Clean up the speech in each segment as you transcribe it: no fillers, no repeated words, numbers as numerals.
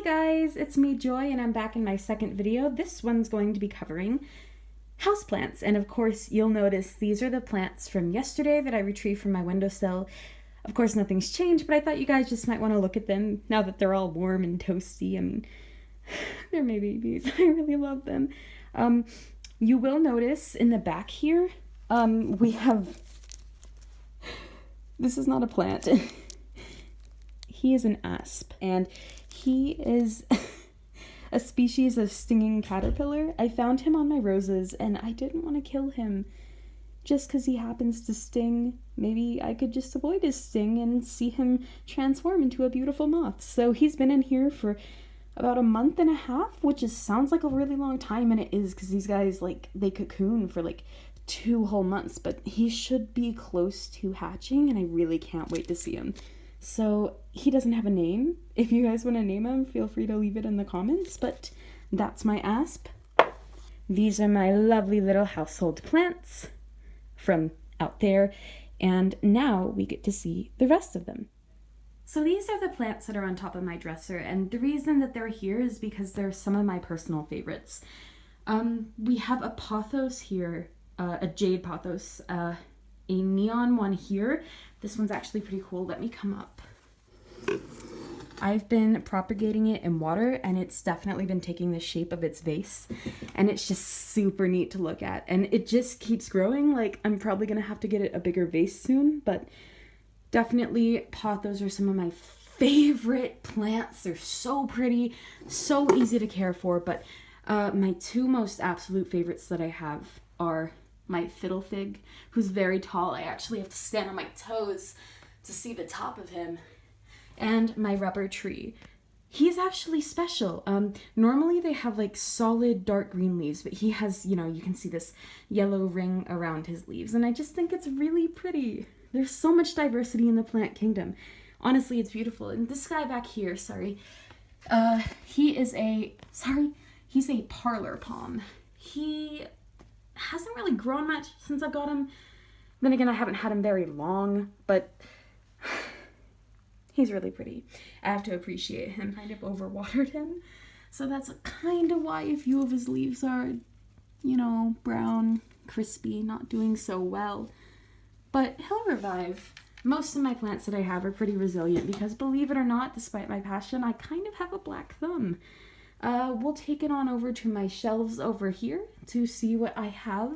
guys, it's me Joy and I'm back in my second video. This one's going to be covering houseplants, and of course you'll notice these are the plants from yesterday that I retrieved from my windowsill. Of course nothing's changed, but I thought you guys just might want to look at them now that they're all warm and toasty. I mean, they're my babies. I really love them. You will notice in the back here, we have, this is not a plant. He is an asp, and he is a species of stinging caterpillar. I found him on my roses, and I didn't want to kill him just because he happens to sting. Maybe I could just avoid his sting and see him transform into a beautiful moth. So he's been in here for about a month and a half, which sounds like a really long time, and it is, because these guys, like, they cocoon for like 2 whole months, but he should be close to hatching, and I really can't wait to see him. So he doesn't have a name. If you guys want to name him, feel free to leave it in the comments, but that's my asp. These are my lovely little household plants from out there, and now we get to see the rest of them. So these are the plants that are on top of my dresser, and the reason that they're here is because they're some of my personal favorites. We have a pothos here, a jade pothos, a neon one here. This one's actually pretty cool. Let me come up. I've been propagating it in water, and it's definitely been taking the shape of its vase, and it's just super neat to look at, and it just keeps growing. Like, I'm probably gonna have to get it a bigger vase soon, but definitely pothos are some of my favorite plants. They're so pretty, so easy to care for, but my 2 most absolute favorites that I have are my fiddle fig, who's very tall. I actually have to stand on my toes to see the top of him. And my rubber tree. He's actually special. Normally they have like solid dark green leaves, but he has, you know, you can see this yellow ring around his leaves, and I just think it's really pretty. There's so much diversity in the plant kingdom. Honestly, it's beautiful. And this guy back here, he's a parlor palm. He hasn't really grown much since I've got him. Then again, I haven't had him very long, but he's really pretty. I have to appreciate him. Kind of overwatered him, so that's kind of why a few of his leaves are, you know, brown, crispy, not doing so well. But he'll revive. Most of my plants that I have are pretty resilient because, believe it or not, despite my passion, I kind of have a black thumb. We'll take it on over to my shelves over here to see what I have.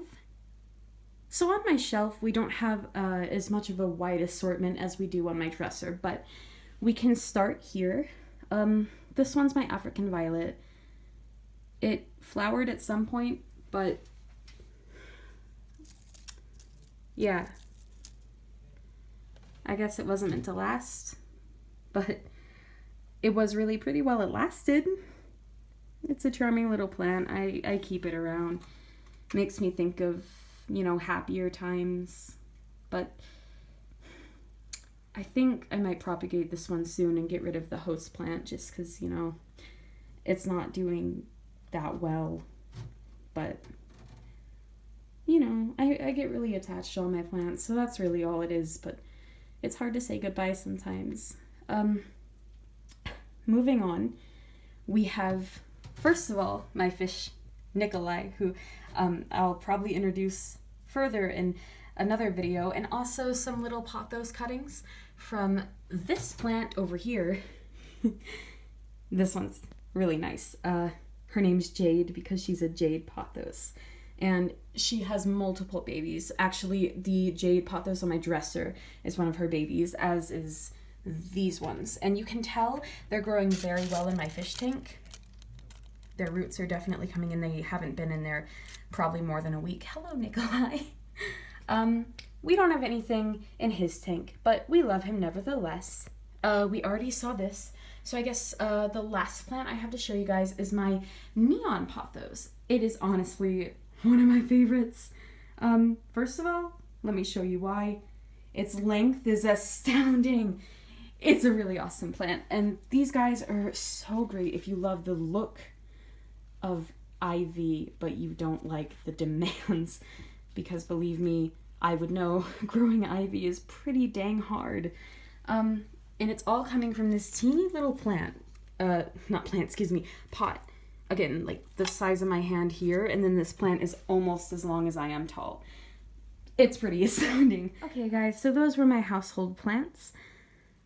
So on my shelf, we don't have as much of a wide assortment as we do on my dresser, but we can start here. This one's my African violet. It flowered at some point, but yeah, I guess it wasn't meant to last, but it was really pretty while it lasted. It's a charming little plant. I keep it around. Makes me think of, you know, happier times. But I think I might propagate this one soon and get rid of the host plant just because, you know, it's not doing that well. But, you know, I get really attached to all my plants, so that's really all it is. But it's hard to say goodbye sometimes. Moving on, we have, first of all, my fish, Nikolai, who I'll probably introduce further in another video, and also some little pothos cuttings from this plant over here. This one's really nice. Her name's Jade because she's a jade pothos, and she has multiple babies. Actually, the jade pothos on my dresser is one of her babies, as is these ones, and you can tell they're growing very well in my fish tank. Their roots are definitely coming in. They haven't been in there probably more than a week. Hello, Nikolai. We don't have anything in his tank, but we love him nevertheless. We already saw this, so I guess the last plant I have to show you guys is my neon pothos. It is honestly one of my favorites. First of all, let me show you why. Its length is astounding. It's a really awesome plant, and these guys are so great if you love the look of ivy, but you don't like the demands, because believe me, I would know growing ivy is pretty dang hard. And it's all coming from this teeny little plant. not plant, excuse me, pot. Again, like the size of my hand here, and then this plant is almost as long as I am tall. It's pretty astounding. Okay guys, so those were my household plants.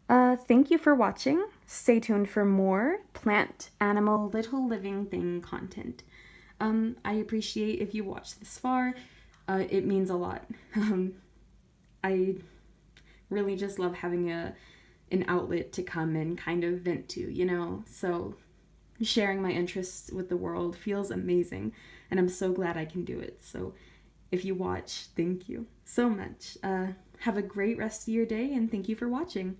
Thank you for watching. Stay tuned for more plant, animal, little living thing content. I appreciate if you watched this far. It means a lot. I really just love having an outlet to come and kind of vent to, you know? So sharing my interests with the world feels amazing, and I'm so glad I can do it. So if you watch, thank you so much. Have a great rest of your day, and thank you for watching.